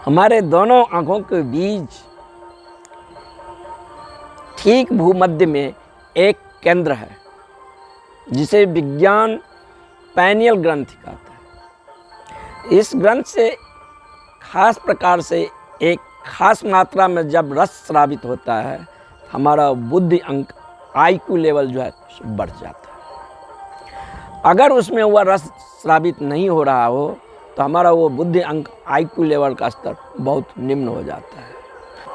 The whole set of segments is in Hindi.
हमारे दोनों आँखों के बीच ठीक भूमध्य में एक केंद्र है जिसे विज्ञान पैनियल ग्रंथि कहता है। इस ग्रंथ से खास प्रकार से एक खास मात्रा में जब रस स्रावित होता है, हमारा बुद्धि अंक IQ लेवल जो है बढ़ जाता है। अगर उसमें वह रस स्रावित नहीं हो रहा हो तो हमारा वो बुद्धि अंक IQ लेवल का स्तर बहुत निम्न हो जाता है।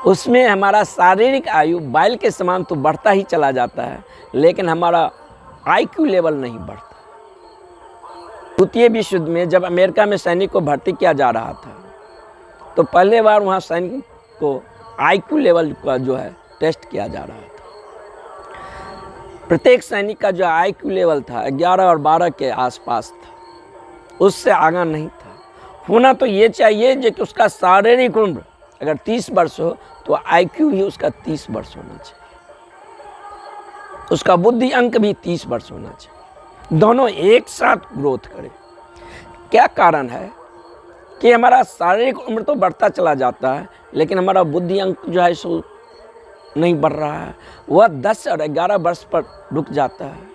उसमें हमारा शारीरिक आयु बैल के समान तो बढ़ता ही चला जाता है, लेकिन हमारा IQ लेवल नहीं बढ़ता। द्वितीय विश्व युद्ध में जब अमेरिका में सैनिक को भर्ती किया जा रहा था तो पहले बार वहाँ सैनिक को IQ लेवल का जो है टेस्ट किया जा रहा था। प्रत्येक सैनिक का जो IQ लेवल था 11 और 12 के आसपास था, उससे आगा नहीं था। होना तो ये चाहिए जो कि उसका शारीरिक उम्र अगर 30 वर्ष हो तो IQ भी उसका 30 वर्ष होना चाहिए, उसका बुद्धि अंक भी 30 वर्ष होना चाहिए, दोनों एक साथ ग्रोथ करें। क्या कारण है कि हमारा शारीरिक उम्र तो बढ़ता चला जाता है लेकिन हमारा बुद्धि अंक जो है सो नहीं बढ़ रहा है, वह 10 और 11 वर्ष पर रुक जाता है।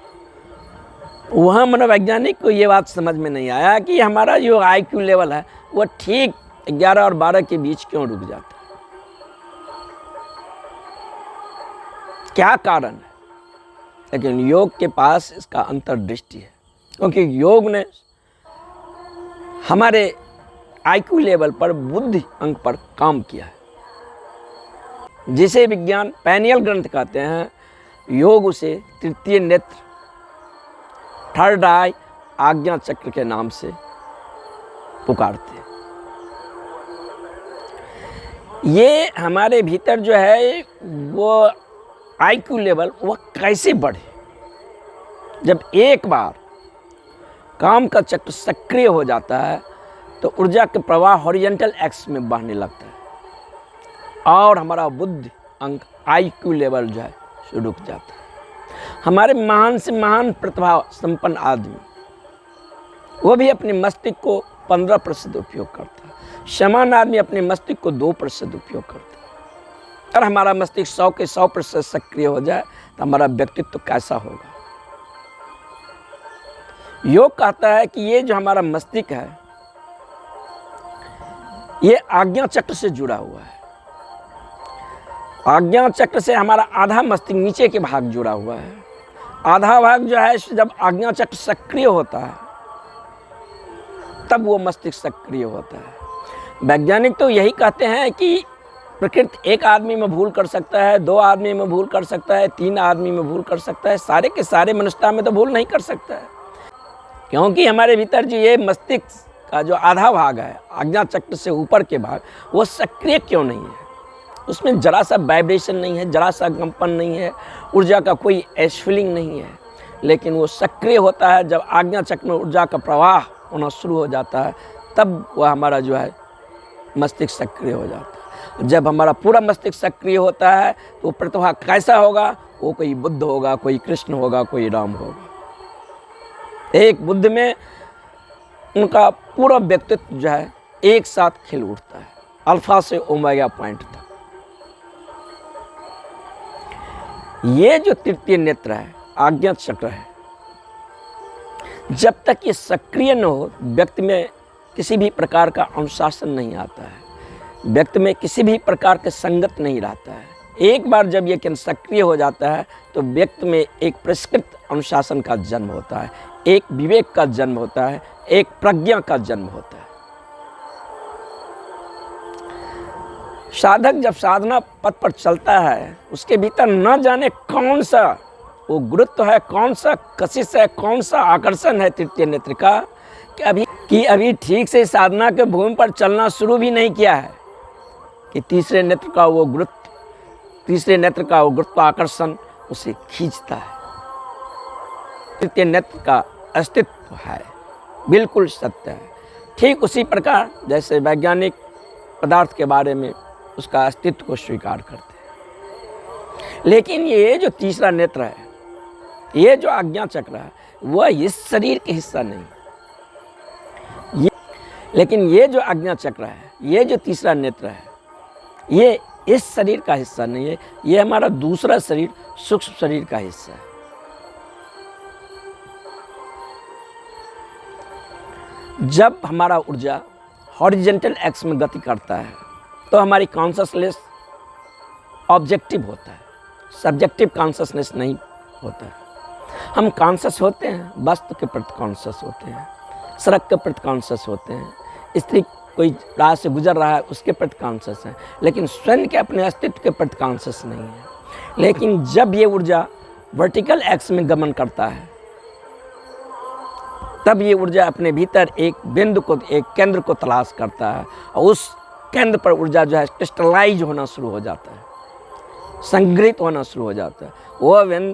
वहाँ मनोवैज्ञानिक को ये बात समझ में नहीं आया कि हमारा जो IQ लेवल है वह ठीक 11 और 12 के बीच क्यों रुक जाता है। क्या कारण है? लेकिन योग के पास इसका अंतर्दृष्टि है, क्योंकि योग ने हमारे IQ लेवल पर बुद्धि अंक पर काम किया है, जिसे विज्ञान पैनियल ग्रंथ कहते हैं। योग उसे तृतीय नेत्र, थर्ड आई, आज्ञा चक्र के नाम से पुकारते हैं। ये हमारे भीतर जो है वो IQ लेवल वह कैसे बढ़े। जब एक बार काम का चक्र सक्रिय हो जाता है तो ऊर्जा के प्रवाह हॉरिजॉन्टल एक्स में बहने लगता है और हमारा बुद्धि अंक IQ लेवल जो है रुक जाता है। हमारे महान से महान प्रतिभा संपन्न आदमी वो भी अपने मस्तिष्क को 15% उपयोग करता है, सामान्य आदमी अपने मस्तिष्क को 2% उपयोग करता है। अगर हमारा मस्तिष्क 100 के 100% सक्रिय हो जाए तो हमारा व्यक्तित्व तो कैसा होगा। योग कहता है कि ये जो हमारा मस्तिष्क है ये आज्ञा चक्र से जुड़ा हुआ है। आज्ञा चक्र से हमारा आधा मस्तिष्क नीचे के भाग जुड़ा हुआ है, आधा भाग जो है जब आज्ञा चक्र सक्रिय होता है तब वो मस्तिष्क सक्रिय होता है। वैज्ञानिक तो यही कहते हैं कि प्रकृति एक आदमी में भूल कर सकता है, 2 आदमी में भूल कर सकता है, 3 आदमी में भूल कर सकता है, सारे के सारे मनुष्यता में तो भूल नहीं कर सकता है, क्योंकि हमारे भीतर जो ये मस्तिष्क का जो आधा भाग है आज्ञा चक्र से ऊपर के भाग वो सक्रिय क्यों नहीं है। उसमें जरा सा वाइब्रेशन नहीं है, जरा सा कंपन नहीं है, ऊर्जा का कोई फीलिंग नहीं है, लेकिन वो सक्रिय होता है जब आज्ञा चक्र में ऊर्जा का प्रवाह होना शुरू हो जाता है, तब वह हमारा जो है मस्तिष्क सक्रिय हो जाता है। जब हमारा पूरा मस्तिष्क सक्रिय होता है तो प्रतिभा कैसा होगा, वो कोई बुद्ध होगा, कोई कृष्ण होगा, कोई राम होगा। एक बुद्ध में उनका पूरा व्यक्तित्व जो है एक साथ खिल उठता है, अल्फा से ओमेगा पॉइंट तक। ये जो तृतीय नेत्र है, आज्ञा चक्र है, जब तक ये सक्रिय न हो व्यक्ति में किसी भी प्रकार का अनुशासन नहीं आता है, व्यक्ति में किसी भी प्रकार के संगत नहीं रहता है। एक बार जब ये केंद्र सक्रिय हो जाता है तो व्यक्ति में एक परिष्कृत अनुशासन का जन्म होता है, एक विवेक का जन्म होता है, एक प्रज्ञा का जन्म होता है। साधक जब साधना पथ पर चलता है उसके भीतर न जाने कौन सा वो गुरुत्व है, कौन सा कशिश है, कौन सा आकर्षण है तृतीय नेत्र का कि अभी ठीक से साधना के भूमि पर चलना शुरू भी नहीं किया है कि तीसरे नेत्र का वो गुरुत्व आकर्षण उसे खींचता है। तृतीय नेत्र का अस्तित्व है, बिल्कुल सत्य है। ठीक उसी प्रकार जैसे वैज्ञानिक पदार्थ के बारे में उसका अस्तित्व को स्वीकार करते हैं, लेकिन ये जो तीसरा नेत्र है, ये जो आज्ञा चक्र है, वह इस शरीर के हिस्सा नहीं, लेकिन ये जो आज्ञा चक्र है, ये जो तीसरा नेत्र है, ये इस शरीर का हिस्सा नहीं है, ये हमारा दूसरा शरीर, सूक्ष्म शरीर का हिस्सा है। जब हमारा ऊर्जा हॉरिजेंटल एक्स में गति करता है तो हमारी कॉन्शसनेस ऑब्जेक्टिव होता है, सब्जेक्टिव कॉन्शसनेस नहीं होता है। हम कॉन्शस होते हैं, वस्तु के प्रति कॉन्शस होते हैं, सड़क के प्रति कॉन्शस होते हैं, स्त्री कोई राह से गुजर रहा है उसके प्रति कॉन्शस है, लेकिन स्वयं के अपने अस्तित्व के प्रति कॉन्शस नहीं है। लेकिन जब ये ऊर्जा वर्टिकल एक्स में गमन करता है तब ये ऊर्जा अपने भीतर एक बिंदु को, एक केंद्र को तलाश करता है और उस केंद्र पर ऊर्जा जो है क्रिस्टलाइज होना शुरू हो जाता है, संग्रहित होना शुरू हो जाता है। वह बिंदु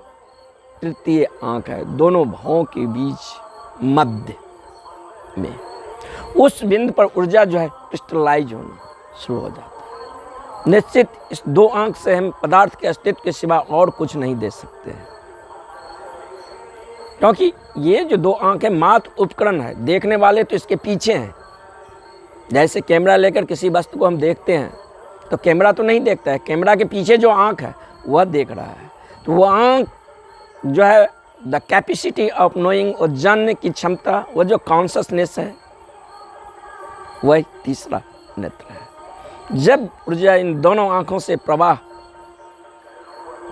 तृतीय आंख है, दोनों भावों के बीच मध्य में। उस बिंदु पर ऊर्जा जो है क्रिस्टलाइज होना शुरू हो जाता है। निश्चित इस दो आंख से हम पदार्थ के अस्तित्व के सिवा और कुछ नहीं दे सकते हैं, क्योंकि ये जो दो आंख है मात्र उपकरण है, देखने वाले तो इसके पीछे हैं। जैसे कैमरा लेकर किसी वस्तु को हम देखते हैं तो कैमरा तो नहीं देखता है, कैमरा के पीछे जो आंख है वह देख रहा है। तो वह आंख जो है द कैपेसिटी ऑफ नोइंग, और जानने की क्षमता, वह जो कॉन्शसनेस है, वह तीसरा नेत्र है। जब ऊर्जा इन दोनों आंखों से प्रवाह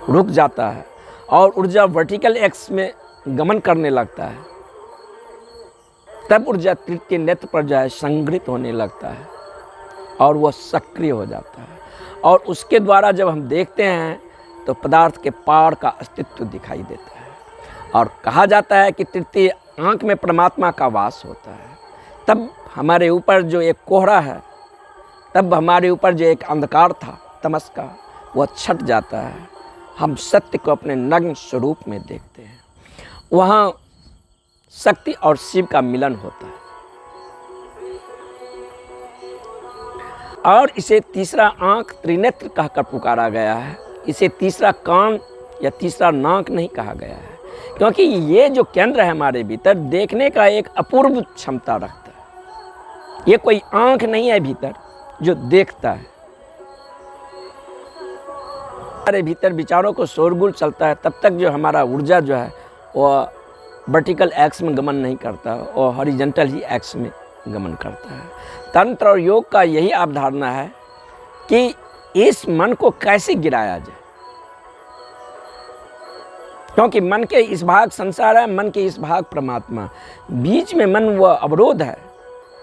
रुक जाता है और ऊर्जा वर्टिकल एक्स में गमन करने लगता है, तब ऊर्जा तृतीय नेत्र पर जो है संग्रहित होने लगता है और वह सक्रिय हो जाता है। और उसके द्वारा जब हम देखते हैं तो पदार्थ के पार का अस्तित्व दिखाई देता है। और कहा जाता है कि तृतीय आंख में परमात्मा का वास होता है। तब हमारे ऊपर जो एक कोहरा है, तब हमारे ऊपर जो एक अंधकार था तमस का, वह छट जाता है। हम सत्य को अपने नग्न स्वरूप में देखते हैं। वहाँ शक्ति और शिव का मिलन होता है। और इसे तीसरा आंख त्रिनेत्र कहकर पुकारा गया है। इसे तीसरा कान या तीसरा नाक नहीं कहा गया है, क्योंकि ये जो केंद्र है हमारे भीतर, देखने का एक अपूर्व क्षमता रखता है। ये कोई आंख नहीं है भीतर जो देखता है। हमारे भीतर विचारों को शोरगुल चलता है, तब तक जो हमारा ऊर्जा जो है वह वर्टिकल एक्स में गमन नहीं करता और हॉरिजॉन्टल ही एक्स में गमन करता है। तंत्र और योग का यही अवधारणा है कि इस मन को कैसे गिराया जाए, क्योंकि मन के इस भाग संसार है, मन के इस भाग परमात्मा। बीच में मन वह अवरोध है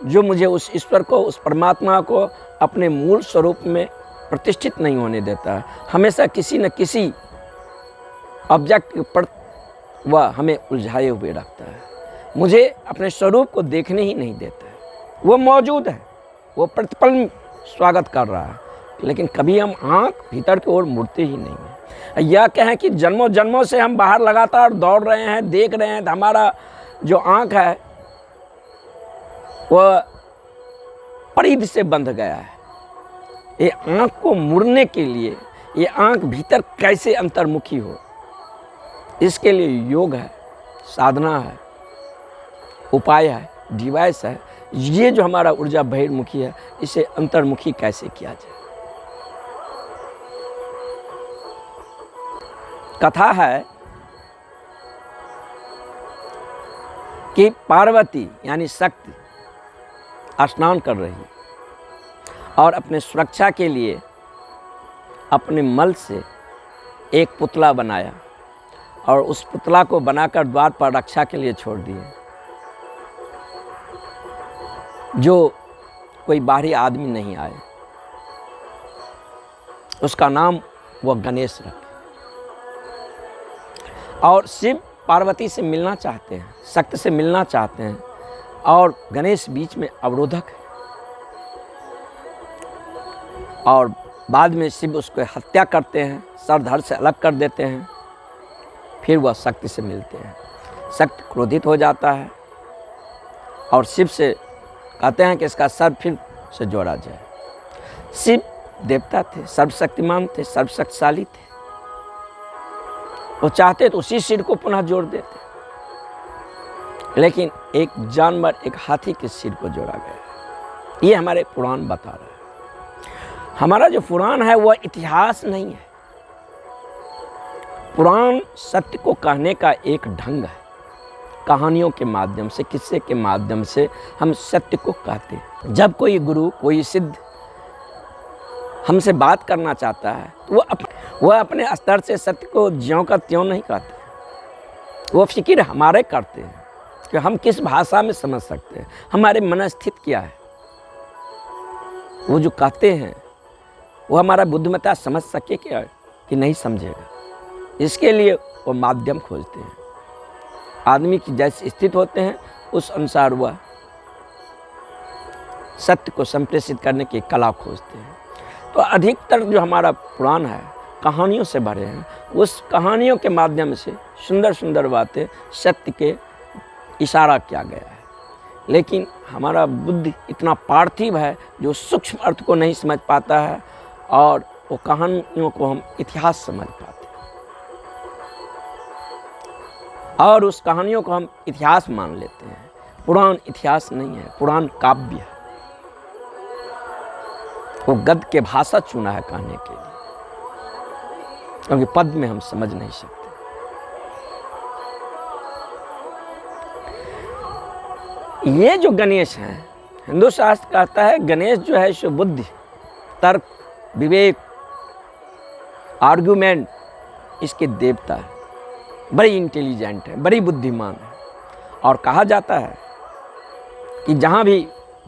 जो मुझे उस ईश्वर को, उस परमात्मा को अपने मूल स्वरूप में प्रतिष्ठित नहीं होने देता है। हमेशा किसी न किसी ऑब्जेक्ट पर वह हमें उलझाए हुए रखता है, मुझे अपने स्वरूप को देखने ही नहीं देता है। वो मौजूद है, वो प्रतिपल स्वागत कर रहा है, लेकिन कभी हम आँख भीतर की ओर मुड़ते ही नहीं हैं। यह कहें कि जन्मों जन्मों से हम बाहर लगातार दौड़ रहे हैं, देख रहे हैं, तो हमारा जो आँख है वह परिधि से बंध गया है। ये आँख को मुड़ने के लिए, ये आँख भीतर कैसे अंतर्मुखी हो, इसके लिए योग है, साधना है, उपाय है, डिवाइस है। ये जो हमारा ऊर्जा बहिर्मुखी है, इसे अंतर्मुखी कैसे किया जाए। कथा है कि पार्वती यानी शक्ति स्नान कर रही और अपने सुरक्षा के लिए अपने मल से एक पुतला बनाया और उस पुतला को बनाकर द्वार पर रक्षा के लिए छोड़ दिए। जो कोई बाहरी आदमी नहीं आए, उसका नाम वह गणेश रखे। और शिव पार्वती से मिलना चाहते हैं, शक्ति से मिलना चाहते हैं, और गणेश बीच में अवरोधक है। और बाद में शिव उसको हत्या करते हैं, सर धड़ से अलग कर देते हैं। फिर वह शक्ति से मिलते हैं। शक्ति क्रोधित हो जाता है और शिव से कहते हैं कि इसका सर फिर से जोड़ा जाए। शिव देवता थे, सर्वशक्तिमान थे, सर्वशक्तिशाली थे। वो चाहते तो उसी सिर को पुनः जोड़ देते, लेकिन एक जानवर, एक हाथी के सिर को जोड़ा गया। ये हमारे पुराण बता रहे हैं। हमारा जो पुराण है वह इतिहास नहीं है। पुराण सत्य को कहने का एक ढंग है। कहानियों के माध्यम से, किस्से के माध्यम से हम सत्य को कहते हैं। जब कोई गुरु, कोई सिद्ध हमसे बात करना चाहता है तो वह अपने स्तर से सत्य को ज्यों का त्यों नहीं कहते। वो फिक्र हमारे करते हैं कि हम किस भाषा में समझ सकते हैं, हमारे मनस्थित क्या है। वो जो कहते हैं वो हमारा बुद्धिमत्ता समझ सके क्या कि नहीं समझेगा, इसके लिए वो माध्यम खोजते हैं। आदमी की जैसे स्थित होते हैं उस अनुसार वह सत्य को संप्रेषित करने की कला खोजते हैं। तो अधिकतर जो हमारा पुराण है कहानियों से भरे हैं। उस कहानियों के माध्यम से सुंदर सुंदर बातें सत्य के इशारा किया गया है। लेकिन हमारा बुद्धि इतना पार्थिव है जो सूक्ष्म अर्थ को नहीं समझ पाता है, और वो कहानियों को हम इतिहास समझ पाते हैं, और उस कहानियों को हम इतिहास मान लेते हैं। पुराण इतिहास नहीं है, पुराण काव्य है। वो गद्य के भाषा चुना है कहने के लिए, क्योंकि पद में हम समझ नहीं सकते। ये जो गणेश हैं, हिंदू शास्त्र कहता है गणेश जो है सो बुद्धि, तर्क, विवेक, आर्गुमेंट, इसके देवता है। बड़ी इंटेलिजेंट है, बड़ी बुद्धिमान है। और कहा जाता है कि जहाँ भी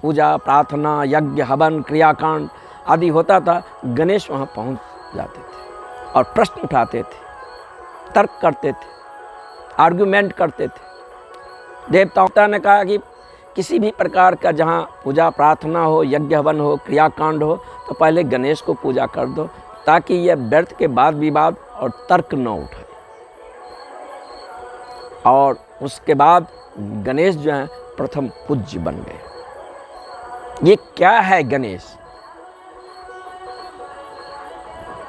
पूजा, प्रार्थना, यज्ञ, हवन, क्रियाकांड आदि होता था, गणेश वहाँ पहुँच जाते थे और प्रश्न उठाते थे, तर्क करते थे, आर्गुमेंट करते थे। देवताओं ने कहा कि किसी भी प्रकार का जहाँ पूजा प्रार्थना हो, यज्ञ हवन हो, क्रियाकांड हो, तो पहले गणेश को पूजा कर दो, ताकि यह व्यर्थ के वाद विवाद और तर्क न उठाए। और उसके बाद गणेश जो हैं प्रथम पूज्य बन गए। ये क्या है गणेश?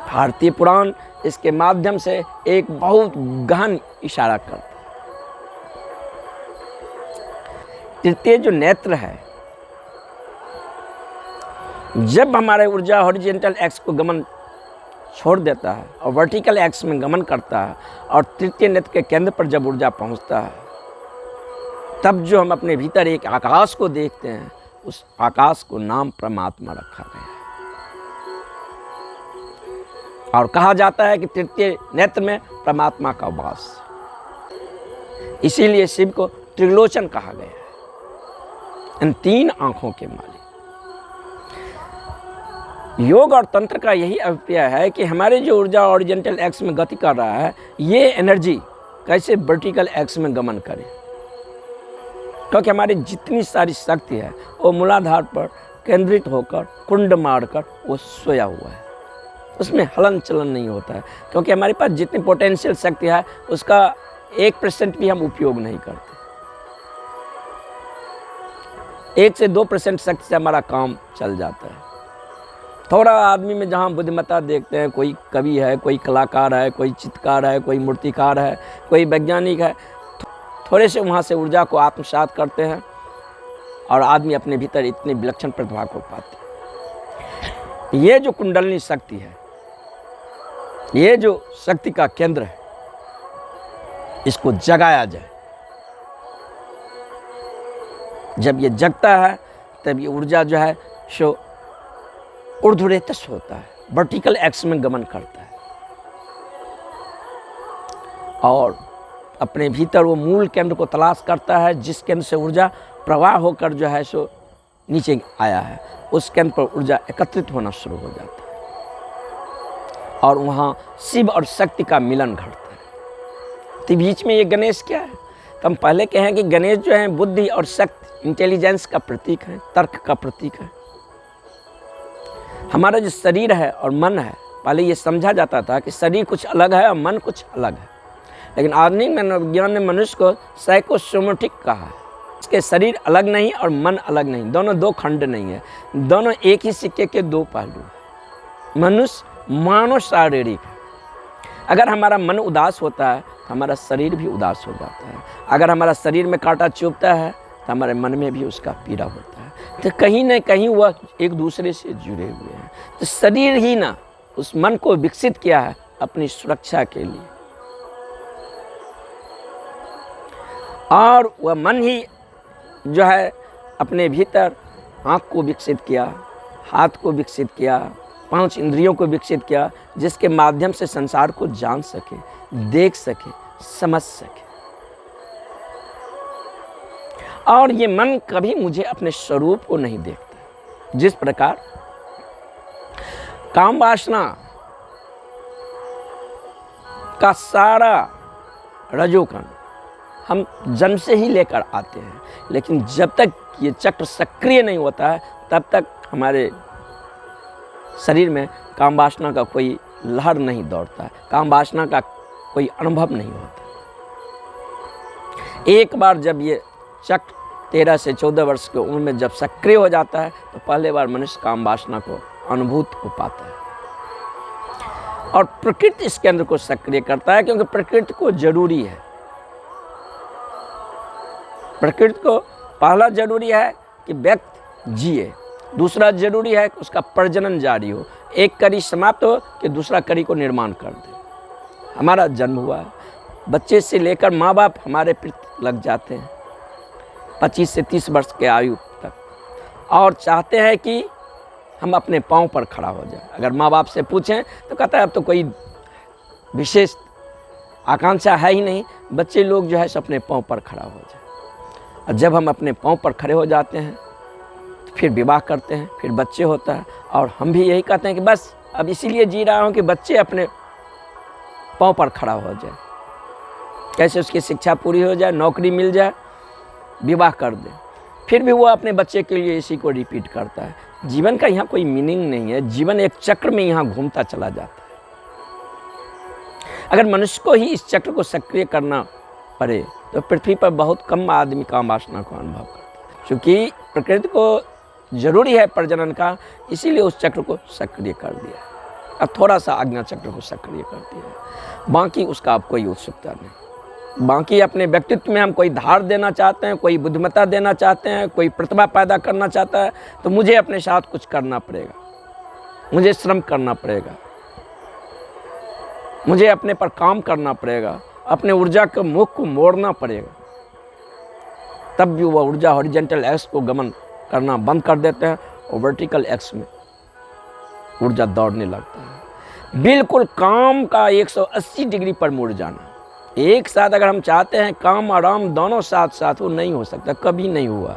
भारतीय पुराण इसके माध्यम से एक बहुत गहन इशारा करता है। तृतीय जो नेत्र है, जब हमारे ऊर्जा हॉरिजॉन्टल एक्स को गमन छोड़ देता है और वर्टिकल एक्स में गमन करता है, और तृतीय नेत्र के केंद्र पर जब ऊर्जा पहुंचता है, तब जो हम अपने भीतर एक आकाश को देखते हैं, उस आकाश को नाम परमात्मा रखा गया है। और कहा जाता है कि तृतीय नेत्र में परमात्मा का वास, इसीलिए शिव को त्रिलोचन कहा गया है, इन तीन आंखों के मालिक। योग और तंत्र का यही अभिप्राय है कि हमारे जो ऊर्जा हॉरिजॉन्टल एक्स में गति कर रहा है, ये एनर्जी कैसे वर्टिकल एक्स में गमन करे, क्योंकि हमारी जितनी सारी शक्ति है वो मूलाधार पर केंद्रित होकर कुंड मारकर वो सोया हुआ है, उसमें हलन चलन नहीं होता है। क्योंकि हमारे पास जितनी पोटेंशियल शक्ति है उसका 1% भी हम उपयोग नहीं करते। 1 से 2% शक्ति से हमारा काम चल जाता है। थोड़ा आदमी में जहाँ बुद्धिमत्ता देखते हैं, कोई कवि है, कोई कलाकार है, कोई चित्रकार है, कोई मूर्तिकार है, कोई वैज्ञानिक है, थोड़े से वहाँ से ऊर्जा को आत्मसात करते हैं और आदमी अपने भीतर इतनी विलक्षण प्रतिभा को पाते हैं। ये जो कुंडलिनी शक्ति है, ये जो शक्ति का केंद्र है, इसको जगाया जाए। जब ये जगता है तब ये ऊर्जा जो है सो ऊर्ध्वरेतस होता है, वर्टिकल एक्स में गमन करता है, और अपने भीतर वो मूल केंद्र को तलाश करता है, जिस केंद्र से ऊर्जा प्रवाह होकर जो है सो नीचे आया है, उस केंद्र पर ऊर्जा एकत्रित होना शुरू हो जाता है, और वहाँ शिव और शक्ति का मिलन घटता है। तो बीच में ये गणेश क्या है? तो हम पहले कहें कि गणेश जो है बुद्धि और शक्ति, इंटेलिजेंस का प्रतीक है, तर्क का प्रतीक है। हमारा जो शरीर है और मन है, पहले ये समझा जाता था कि शरीर कुछ अलग है और मन कुछ अलग है, लेकिन आधुनिक मनोविज्ञान ने मनुष्य को साइकोसोमेटिक कहा है। इसके शरीर अलग नहीं और मन अलग नहीं, दोनों दो खंड नहीं है, दोनों एक ही सिक्के के दो पहलू हैं। मनुष्य मानव शारीरिक है। अगर हमारा मन उदास होता है तो हमारा शरीर भी उदास हो जाता है। अगर हमारा शरीर में कांटा चुभता है तो हमारे मन में भी उसका पीड़ा होता है। तो कहीं ना कहीं वह एक दूसरे से जुड़े हुए हैं। तो शरीर ही ना उस मन को विकसित किया है अपनी सुरक्षा के लिए, और वह मन ही जो है अपने भीतर आँख को विकसित किया, हाथ को विकसित किया, 5 इंद्रियों को विकसित किया, जिसके माध्यम से संसार को जान सके, देख सके, समझ सके। और ये मन कभी मुझे अपने स्वरूप को नहीं देखता। जिस प्रकार काम वासना का सारा रजोकण हम जन्म से ही लेकर आते हैं, लेकिन जब तक ये चक्र सक्रिय नहीं होता है तब तक हमारे शरीर में काम वासना का कोई लहर नहीं दौड़ता है, काम वासना का कोई अनुभव नहीं होता। एक बार जब ये चक्र 13 से 14 वर्ष की उम्र में जब सक्रिय हो जाता है तो पहले बार मनुष्य काम वासना को अनुभूत हो पाता है, और प्रकृति इस केंद्र को सक्रिय करता है, क्योंकि प्रकृति को जरूरी है। प्रकृति को पहला जरूरी है कि व्यक्ति जिए, दूसरा जरूरी है कि उसका प्रजनन जारी हो, एक कड़ी समाप्त हो कि दूसरा कड़ी को निर्माण कर दे। हमारा जन्म हुआ है, बच्चे से लेकर माँ बाप हमारे प्रति लग जाते हैं 25 से 30 वर्ष के आयु तक, और चाहते हैं कि हम अपने पाँव पर खड़ा हो जाए। अगर माँ बाप से पूछें तो कहता है अब तो कोई विशेष आकांक्षा है ही नहीं, बच्चे लोग जो है सो अपने पाँव पर खड़ा हो जाए। और जब हम अपने पाँव पर खड़े हो जाते हैं तो फिर विवाह करते हैं, फिर बच्चे होता है, और हम भी यही कहते हैं कि बस अब इसीलिए जी रहा हूँ कि बच्चे अपने पाँव पर खड़ा हो जाए, कैसे उसकी शिक्षा पूरी हो जाए, नौकरी मिल जाए, विवाह कर दे। फिर भी वो अपने बच्चे के लिए इसी को रिपीट करता है। जीवन का यहाँ कोई मीनिंग नहीं है, जीवन एक चक्र में यहाँ घूमता चला जाता है। अगर मनुष्य को ही इस चक्र को सक्रिय करना पड़े तो पृथ्वी पर बहुत कम आदमी काम वासना को अनुभव करता है, क्योंकि प्रकृति को जरूरी है प्रजनन का, इसीलिए उस चक्र को सक्रिय कर दिया। अब थोड़ा सा आज्ञा चक्र को सक्रिय कर दिया, बाकी उसका अब कोई उत्सुकता नहीं। बाकी अपने व्यक्तित्व में हम कोई धार देना चाहते हैं, कोई बुद्धिमत्ता देना चाहते हैं, कोई प्रतिभा पैदा करना चाहता है, तो मुझे अपने साथ कुछ करना पड़ेगा, मुझे श्रम करना पड़ेगा, मुझे अपने पर काम करना पड़ेगा, अपने ऊर्जा के मुख को मोड़ना पड़ेगा। तब भी वह ऊर्जा हॉरिजॉन्टल एक्स को गमन करना बंद कर देते हैं और वर्टिकल एक्स में ऊर्जा दौड़ने लगता है। बिल्कुल काम का 180 डिग्री पर मुड़ जाना। एक साथ अगर हम चाहते हैं काम और आराम दोनों साथ साथ, वो नहीं हो सकता, कभी नहीं हुआ।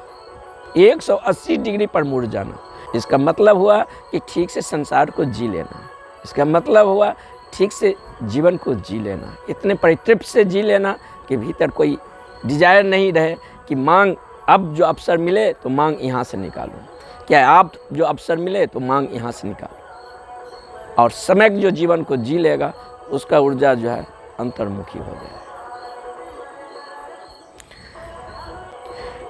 180 डिग्री पर मुड़ जाना, इसका मतलब हुआ कि ठीक से संसार को जी लेना, इसका मतलब हुआ ठीक से जीवन को जी लेना, इतने परितृप्त से जी लेना कि भीतर कोई डिजायर नहीं रहे कि मांग अब जो अवसर मिले तो मांग यहाँ से निकालो, क्या आप जो अवसर मिले तो मांग यहाँ से निकालो। और समय जो जीवन को जी लेगा उसका ऊर्जा जो है अंतर्मुखी हो जाए।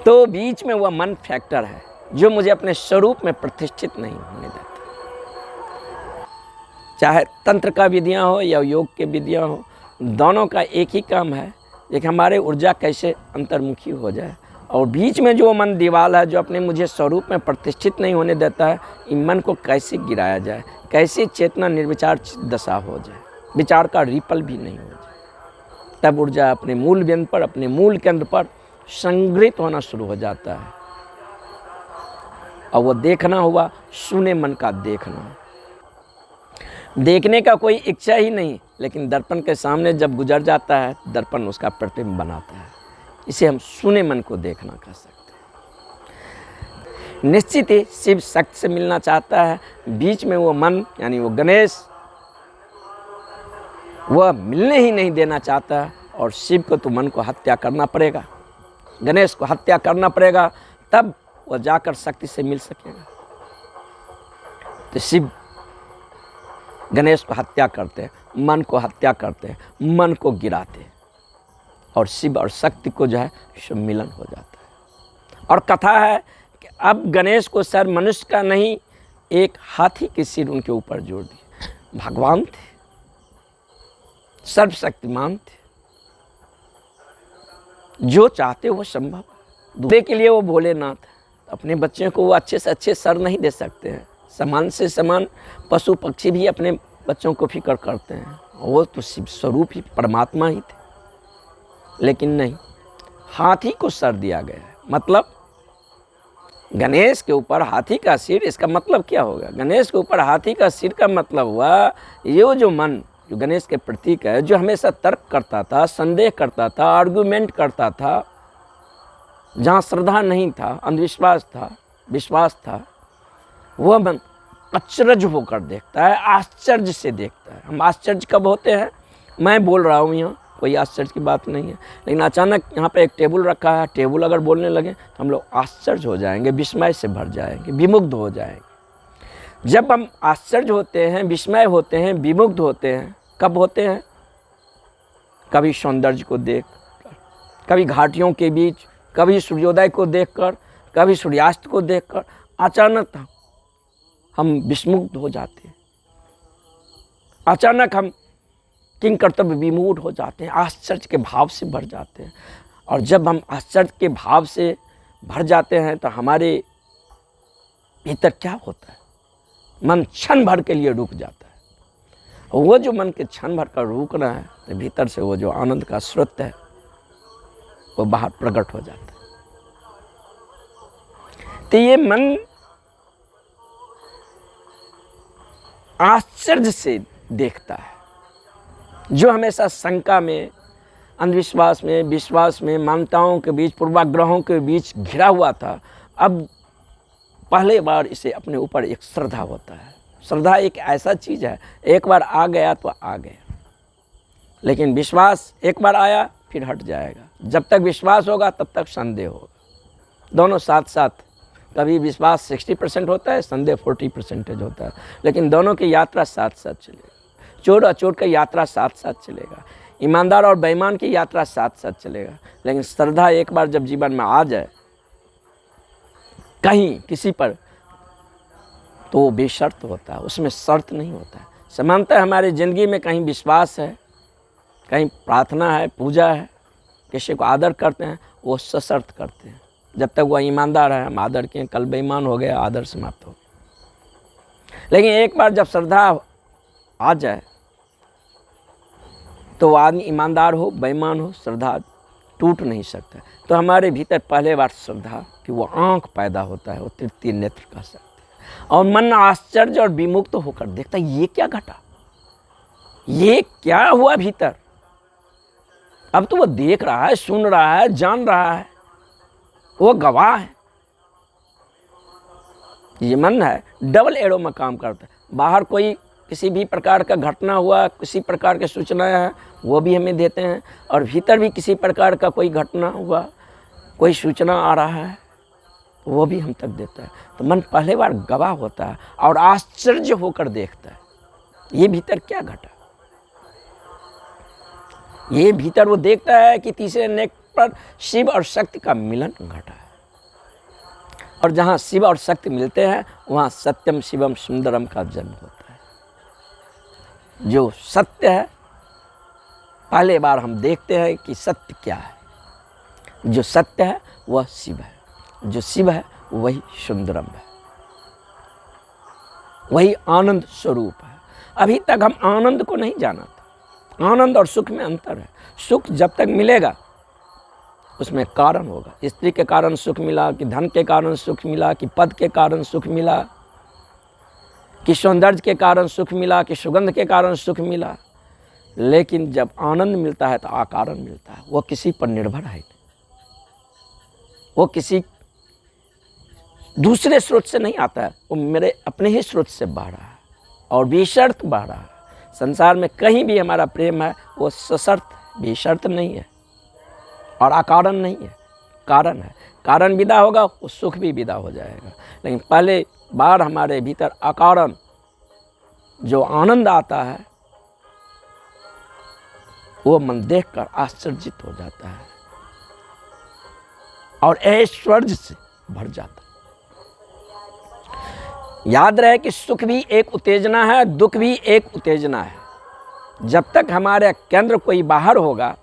तो बीच में वह मन फैक्टर है जो मुझे अपने स्वरूप में प्रतिष्ठित नहीं होने देता। चाहे तंत्र का विधियां हो या योग के विधियां हो, दोनों का एक ही काम है कि हमारे ऊर्जा कैसे अंतर्मुखी हो जाए। और बीच में जो मन दीवाल है जो अपने मुझे स्वरूप में प्रतिष्ठित नहीं होने देता है, इन मन को कैसे गिराया जाए, कैसे चेतना निर्विचार दशा हो जाए, विचार का रिपल भी नहीं हो जाए। तब ऊर्जा अपने मूल बिंदु पर, अपने मूल केंद्र पर संग्रहित होना शुरू हो जाता है। और वो देखना हुआ सुने मन का देखना, देखने का कोई इच्छा ही नहीं, लेकिन दर्पण के सामने जब गुजर जाता है दर्पण उसका प्रतिबिंब बनाता है। इसे हम सुने मन को देखना कह सकते हैं। निश्चित ही शिव शक्ति से मिलना चाहता है, बीच में वो मन यानी वो गणेश वह मिलने ही नहीं देना चाहता, और शिव को तो मन को हत्या करना पड़ेगा, गणेश को हत्या करना पड़ेगा, तब वह जाकर शक्ति से मिल सकेगा। तो शिव गणेश को हत्या करते हैं, मन को हत्या करते हैं, मन को गिराते हैं, और शिव और शक्ति को जो है सम्मिलन हो जाता है। और कथा है कि अब गणेश को सर मनुष्य का नहीं, एक हाथी के सिर उनके ऊपर जोड़ दिए। भगवान थे, सर्वशक्तिमान थे, जो चाहते वो संभव। दूसरे के लिए वो भोलेनाथ, अपने बच्चों को वो अच्छे से अच्छे सर नहीं दे सकते हैं। समान से समान पशु पक्षी भी अपने बच्चों को फिक्र करते हैं, वो तो शिव स्वरूप ही परमात्मा ही थे। लेकिन नहीं, हाथी को सर दिया गया है। मतलब गणेश के ऊपर हाथी का सिर, इसका मतलब क्या होगा? गणेश के ऊपर हाथी का सिर का मतलब हुआ ये जो मन जो गणेश के प्रतीक है, जो हमेशा तर्क करता था, संदेह करता था, आर्गुमेंट करता था, जहाँ श्रद्धा नहीं था, अंधविश्वास था, विश्वास था, वह मन अचरज होकर देखता है, आश्चर्य से देखता है। हम आश्चर्य कब होते हैं? मैं बोल रहा हूँ यहाँ, कोई आश्चर्य की बात नहीं है, लेकिन अचानक यहाँ पे एक टेबल रखा है, टेबल अगर बोलने लगे तो हम लोग आश्चर्य हो जाएंगे, विस्मय से भर जाएंगे, विमुग्ध हो जाएंगे। जब हम आश्चर्य होते हैं, विस्मय होते हैं, विमुग्ध होते हैं, कब होते हैं? कभी सौंदर्य को देख, कभी घाटियों के बीच, कभी सूर्योदय को देखकर, कभी सूर्यास्त को देखकर अचानक हम विस्मुग्ध हो जाते हैं। अचानक हम किंग कर्तव्य विमूढ़ हो जाते हैं, आश्चर्य के भाव से भर जाते हैं। और जब हम आश्चर्य के भाव से भर जाते हैं तो हमारे भीतर क्या होता है? मन क्षण भर के लिए रुक जाता है। वो जो मन के क्षण भर का रुकना है, तो भीतर से वो जो आनंद का स्रोत है वो बाहर प्रकट हो जाता है। तो ये मन आश्चर्य से देखता है। जो हमेशा शंका में, अंधविश्वास में, विश्वास में, मान्यताओं के बीच, पूर्वाग्रहों के बीच घिरा हुआ था, अब पहले बार इसे अपने ऊपर एक श्रद्धा होता है। श्रद्धा एक ऐसा चीज़ है, एक बार आ गया तो आ गया, लेकिन विश्वास एक बार आया फिर हट जाएगा। जब तक विश्वास होगा तब तक संदेह होगा, दोनों साथ साथ। कभी विश्वास 60% होता है, संदेह 40% होता है, लेकिन दोनों की यात्रा साथ साथ चलेगा। चोर अचोर की यात्रा साथ साथ चलेगा, ईमानदार और बेईमान की यात्रा साथ साथ चलेगा। लेकिन श्रद्धा एक बार जब जीवन में आ जाए कहीं किसी पर, तो वो बेशर्त होता है, उसमें शर्त नहीं होता है। समानता हमारी ज़िंदगी में कहीं विश्वास है, कहीं प्रार्थना है, पूजा है, किसी को आदर करते हैं, वो सशर्त करते हैं। जब तक वह ईमानदार है हम आदर किए, कल बेईमान हो गया, आदर समाप्त हो गया। लेकिन एक बार जब श्रद्धा आ जाए तो आदमी ईमानदार हो, बेईमान हो, श्रद्धा टूट नहीं सकता। तो हमारे भीतर पहले बार श्रद्धा कि वो आँख पैदा होता है, वो तृतीय नेत्र कह सकते हैं, और मन आश्चर्य और विमुक्त होकर देखता है, ये क्या घटा, ये क्या हुआ भीतर। अब तो वो देख रहा है, सुन रहा है, जान रहा है, वो गवाह है। ये मन है डबल एरो में काम करता है। बाहर कोई किसी भी प्रकार का घटना हुआ, किसी प्रकार की सूचना है, वो भी हमें देते हैं, और भीतर भी किसी प्रकार का कोई घटना हुआ, कोई सूचना आ रहा है, वो भी हम तक देता है। तो मन पहले बार गवाह होता है और आश्चर्य होकर देखता है, ये भीतर क्या घटा। ये भीतर वो देखता है कि तीसरे नेक पर शिव और शक्ति का मिलन घटा है, और जहाँ शिव और शक्ति मिलते हैं वहाँ सत्यम शिवम सुंदरम का जन्म होता है। जो सत्य है पहले बार हम देखते हैं कि सत्य क्या है। जो सत्य है वह शिव है, जो शिव है वही सुंदरम है, वही आनंद स्वरूप है। अभी तक हम आनंद को नहीं जाना था। आनंद और सुख में अंतर है। सुख जब तक मिलेगा उसमें कारण होगा। स्त्री के कारण सुख मिला, कि धन के कारण सुख मिला, कि पद के कारण सुख मिला, कि सौंदर्य के कारण सुख मिला, कि सुगंध के कारण सुख मिला। लेकिन जब आनंद मिलता है तो अकारण मिलता है। वो किसी पर निर्भर है नहीं, वो किसी दूसरे स्रोत से नहीं आता है, वो मेरे अपने ही स्रोत से बह रहा है और बेशर्त बह रहा है। संसार में कहीं भी हमारा प्रेम है वो सशर्त, बेशर्त नहीं है और अकारण नहीं है, कारण है। कारण विदा होगा वो सुख भी विदा हो जाएगा। लेकिन पहले बार हमारे भीतर अकारण जो आनंद आता है वो मन देखकर आश्चर्यित हो जाता है और ऐश्वर्य से भर जाता है। याद रहे कि सुख भी एक उत्तेजना है, दुख भी एक उत्तेजना है। जब तक हमारे केंद्र कोई बाहर होगा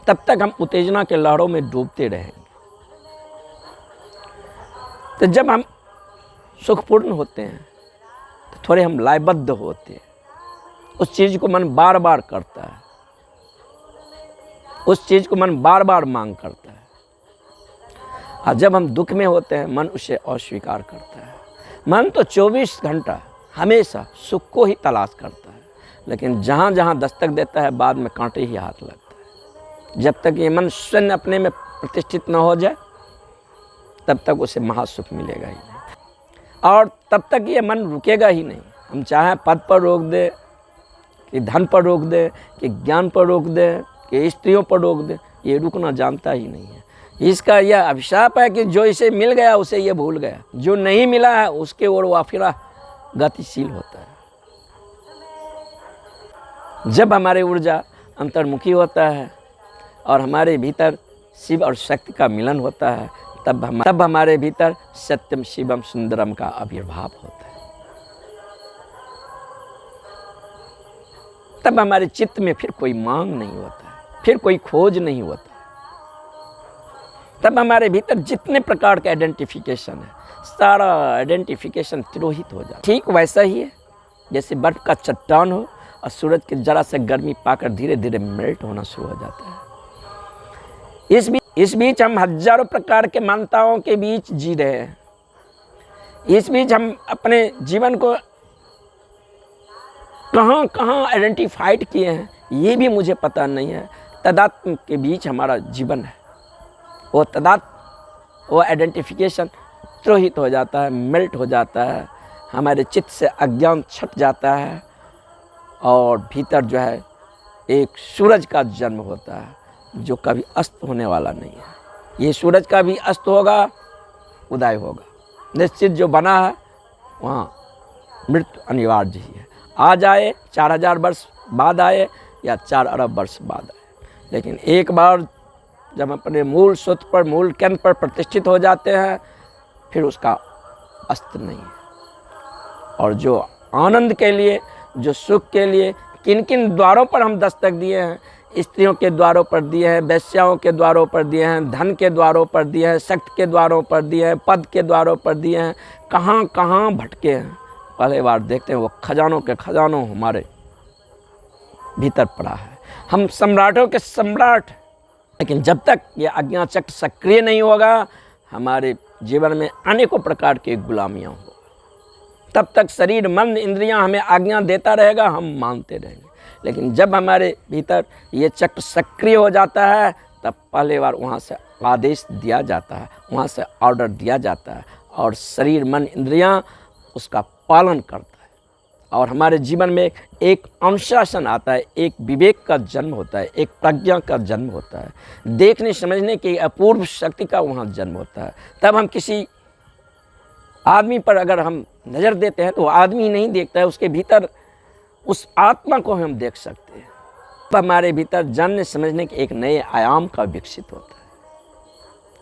तब तक हम उत्तेजना के लहरों में डूबते रहेंगे। तो जब हम सुखपूर्ण होते हैं तो थोड़े हम लयबद्ध होते हैं, उस चीज़ को मन बार बार करता है, उस चीज़ को मन बार बार मांग करता है। और जब हम दुख में होते हैं मन उसे अस्वीकार करता है। मन तो 24 घंटा हमेशा सुख को ही तलाश करता है, लेकिन जहाँ जहाँ दस्तक देता है बाद में कांटे ही हाथ लगता है। जब तक ये मन स्वयं अपने में प्रतिष्ठित न हो जाए तब तक उसे महासुख मिलेगा ही नहीं, और तब तक ये मन रुकेगा ही नहीं। हम चाहे पद पर रोक दे, कि धन पर रोक दे, कि ज्ञान पर रोक दे, कि स्त्रियों पर रोक दे, ये रुकना जानता ही नहीं है। इसका यह अभिशाप है कि जो इसे मिल गया उसे ये भूल गया, जो नहीं मिला है उसके ओर वाफिरा गतिशील होता है। जब हमारी ऊर्जा अंतर्मुखी होता है और हमारे भीतर शिव और शक्ति का मिलन होता है, तब हमारे भीतर सत्यम शिवम सुंदरम का आविर्भाव होता है। तब हमारे चित्त में फिर कोई मांग नहीं होता है, फिर कोई खोज नहीं होता। तब हमारे भीतर जितने प्रकार का आइडेंटिफिकेशन है, सारा आइडेंटिफिकेशन तिरोहित हो जाता है। ठीक वैसा ही है जैसे बर्फ का चट्टान हो और सूरज के जरा से गर्मी पाकर धीरे धीरे मेल्ट होना शुरू हो जाता है। इस बीच हम हजारों प्रकार के मान्यताओं के बीच जी रहे हैं। इस बीच हम अपने जीवन को कहाँ कहाँ आइडेंटिफाइड किए हैं ये भी मुझे पता नहीं है। तदात्म के बीच हमारा जीवन है, वो आइडेंटिफिकेशन तिरोहित हो जाता है, मेल्ट हो जाता है, हमारे चित्त से अज्ञान छट जाता है और भीतर जो है एक सूरज का जन्म होता है जो कभी अस्त होने वाला नहीं है। ये सूरज का भी अस्त होगा, उदय होगा, निश्चित जो बना है वहाँ मृत्यु अनिवार्य ही है। आ जाए 4000 वर्ष बाद आए या 4 अरब वर्ष बाद आए, लेकिन एक बार जब अपने मूल सूत्र पर, मूल केंद्र पर प्रतिष्ठित हो जाते हैं फिर उसका अस्त नहीं है। और जो आनंद के लिए, जो सुख के लिए किन किन द्वारों पर हम दस्तक दिए हैं, स्त्रियों के द्वारों पर दिए हैं, वैश्याओं के द्वारों पर दिए हैं, धन के द्वारों पर दिए हैं, शक्ति के द्वारों पर दिए हैं, पद के द्वारों पर दिए हैं, कहाँ कहाँ भटके हैं। पहले बार देखते हैं वो खजानों के खजानों हमारे भीतर पड़ा है। हम सम्राटों के सम्राट, लेकिन जब तक ये आज्ञा चक्र सक्रिय नहीं होगा हमारे जीवन में अनेकों प्रकार की गुलामियाँ हो। तब तक शरीर, मन, इंद्रियां हमें आज्ञा देता रहेगा, हम मानते रहेंगे। लेकिन जब हमारे भीतर ये चक्र सक्रिय हो जाता है तब पहले बार वहाँ से आदेश दिया जाता है, वहाँ से ऑर्डर दिया जाता है और शरीर, मन, इंद्रियां उसका पालन करता है और हमारे जीवन में एक अनुशासन आता है, एक विवेक का जन्म होता है, एक प्रज्ञा का जन्म होता है, देखने समझने की अपूर्व शक्ति का वहाँ जन्म होता है। तब हम किसी आदमी पर अगर हम नज़र देते हैं तो वो आदमी नहीं देखता है, उसके भीतर उस आत्मा को हम देख सकते हैं। तब हमारे भीतर जानने समझने के एक नए आयाम का विकसित होता है।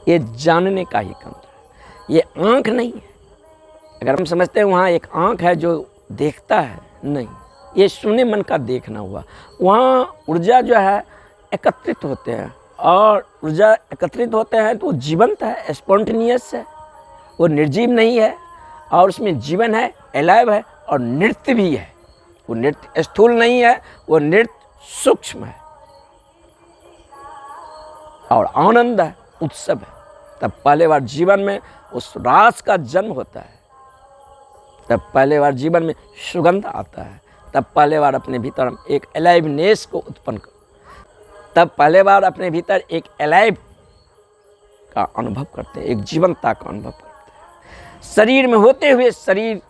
ये जानने का ही केंद्र है, ये आँख नहीं है। अगर हम समझते हैं वहाँ एक आँख है जो देखता है, नहीं, ये शून्य मन का देखना हुआ। वहाँ ऊर्जा जो है एकत्रित होते हैं और ऊर्जा एकत्रित होते हैं तो वो जीवंत है, स्पॉन्टेनियस है, वो निर्जीव नहीं है और उसमें जीवन है, एलाइव है और नृत्य भी है। वो नृत्य स्थूल नहीं है, वो नृत्य सूक्ष्म है और आनंद है, उत्सव है। तब पहले बार जीवन में उस रास का जन्म होता है, तब पहले बार जीवन में सुगंध आता है, तब पहले बार अपने भीतर हम एक एलाइवनेस को उत्पन्न कर, तब पहले बार अपने भीतर एक एलाइव का अनुभव करते हैं, एक जीवंतता का अनुभव करते हैं। शरीर में होते हुए शरीर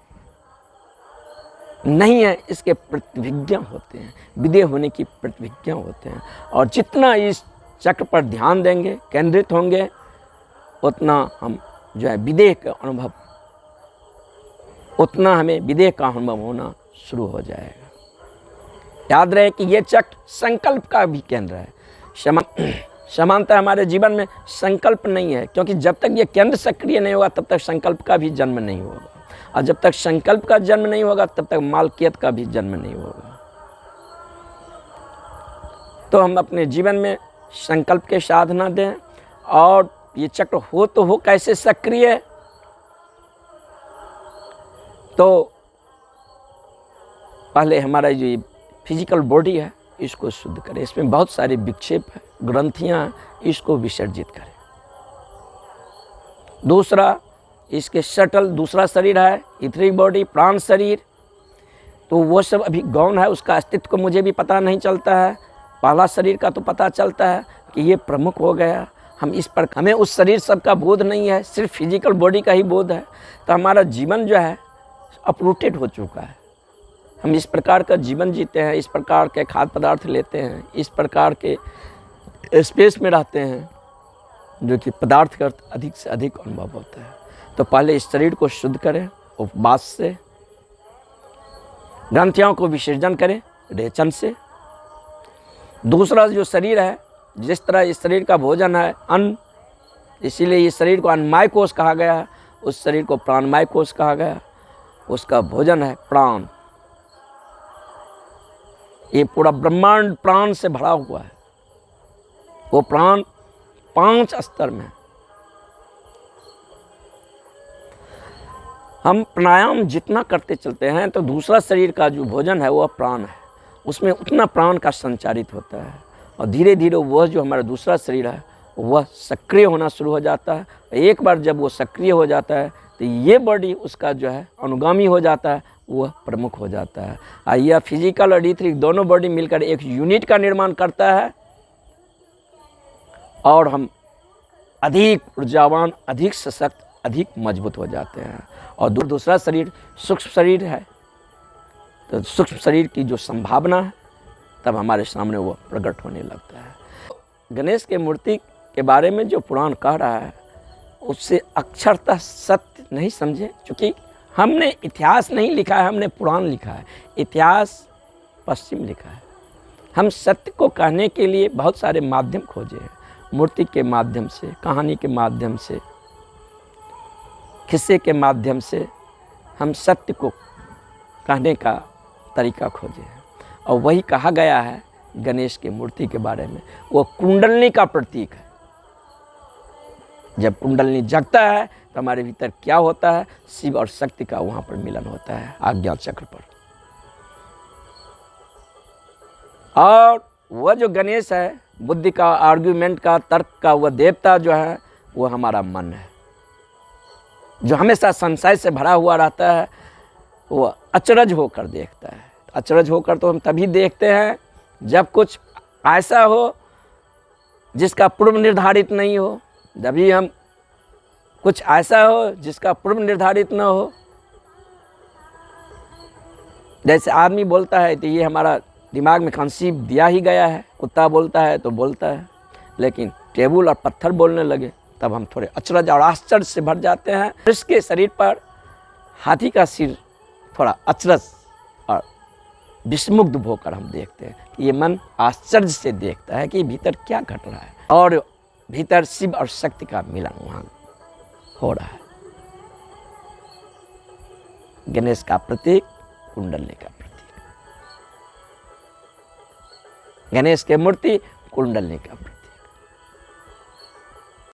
नहीं है इसके प्रतिभिज्ञा होते हैं, विदेह होने की प्रतिभिज्ञा होते हैं। और जितना इस चक्र पर ध्यान देंगे, केंद्रित होंगे, उतना हम जो है विदेह का अनुभव, उतना हमें विदेह का अनुभव होना शुरू हो जाएगा। याद रहे कि ये चक्र संकल्प का भी केंद्र है। समानता हमारे जीवन में संकल्प नहीं है, क्योंकि जब तक ये केंद्र सक्रिय नहीं होगा तब तक संकल्प का भी जन्म नहीं होगा, और जब तक संकल्प का जन्म नहीं होगा तब तक मालकियत का भी जन्म नहीं होगा। तो हम अपने जीवन में संकल्प के साधना दें और ये चक्र हो तो हो कैसे सक्रिय, तो पहले हमारा जो ये फिजिकल बॉडी है इसको शुद्ध करें, इसमें बहुत सारे विक्षेप है, ग्रंथियाँ हैं, इसको विसर्जित करें। दूसरा, इसके शटल दूसरा शरीर है, इथरिक बॉडी, प्राण शरीर, तो वो सब अभी गौण है, उसका अस्तित्व को मुझे भी पता नहीं चलता है। पहला शरीर का तो पता चलता है कि ये प्रमुख हो गया, हम इस पर, हमें उस शरीर सब का बोध नहीं है, सिर्फ फिजिकल बॉडी का ही बोध है। तो हमारा जीवन जो है अपरूटेड हो चुका है। हम इस प्रकार का जीवन जीते हैं, इस प्रकार के खाद्य पदार्थ लेते हैं, इस प्रकार के स्पेस में रहते हैं जो कि पदार्थ का अधिक से अधिक अनुभव होता है। तो पहले इस शरीर को शुद्ध करें उपवास से, ग्रंथियों को विसर्जन करें रेचन से। दूसरा जो शरीर है, जिस तरह इस शरीर का भोजन है अन्न, इसीलिए इस शरीर को अन्नमय कोश कहा गया, उस शरीर को प्राणमय कोश कहा गया। उसका भोजन है प्राण। ये पूरा ब्रह्मांड प्राण से भरा हुआ है। वो प्राण 5 स्तर में। हम प्राणायाम जितना करते चलते हैं तो दूसरा शरीर का जो भोजन है वह प्राण है, उसमें उतना प्राण का संचारित होता है और धीरे धीरे वह जो हमारा दूसरा शरीर है वह सक्रिय होना शुरू हो जाता है। एक बार जब वो सक्रिय हो जाता है तो ये बॉडी उसका जो है अनुगामी हो जाता है, वह प्रमुख हो जाता है। और यह फिजिकल और इथरिक दोनों बॉडी मिलकर एक यूनिट का निर्माण करता है और हम अधिक ऊर्जावान, अधिक सशक्त, अधिक मजबूत हो जाते हैं। और दूसरा शरीर सूक्ष्म शरीर है, तो सूक्ष्म शरीर की जो संभावना है तब हमारे सामने वो प्रकट होने लगता है। गणेश के मूर्ति के बारे में जो पुराण कह रहा है उससे अक्षरतः सत्य नहीं समझे, क्योंकि हमने इतिहास नहीं लिखा है, हमने पुराण लिखा है। इतिहास पश्चिम लिखा है। हम सत्य को कहने के लिए बहुत सारे माध्यम खोजे हैं, मूर्ति के माध्यम से, कहानी के माध्यम से, किस्से के माध्यम से हम सत्य को कहने का तरीका खोजे हैं। और वही कहा गया है गणेश की मूर्ति के बारे में, वो कुंडलनी का प्रतीक है। जब कुंडलनी जगता है तो हमारे भीतर क्या होता है, शिव और शक्ति का वहाँ पर मिलन होता है आज्ञा चक्र पर। और वह जो गणेश है, बुद्धि का, आर्ग्यूमेंट का, तर्क का वह देवता जो है वो हमारा मन है, जो हमेशा संशय से भरा हुआ रहता है। वह अचरज होकर देखता है। अचरज होकर तो हम तभी देखते हैं जब कुछ ऐसा हो जिसका पूर्व निर्धारित नहीं हो, जभी हम कुछ ऐसा हो जिसका पूर्व निर्धारित न हो। जैसे आदमी बोलता है तो ये हमारा दिमाग में कंसीव दिया ही गया है, कुत्ता बोलता है तो बोलता है, लेकिन टेबल और पत्थर बोलने लगे तब हम थोड़े अचरज और आश्चर्य से भर जाते हैं। इसके शरीर पर हाथी का सिर थोड़ा अचरज और विस्मुग्ध होकर हम देखते हैं कि ये मन आश्चर्य से देखता है कि भीतर क्या घट रहा है, और भीतर शिव और शक्ति का मिलन वहाँ हो रहा है। गणेश का प्रतीक कुंडलनी का प्रतीक, गणेश के मूर्ति कुंडलनी का प्रतीक।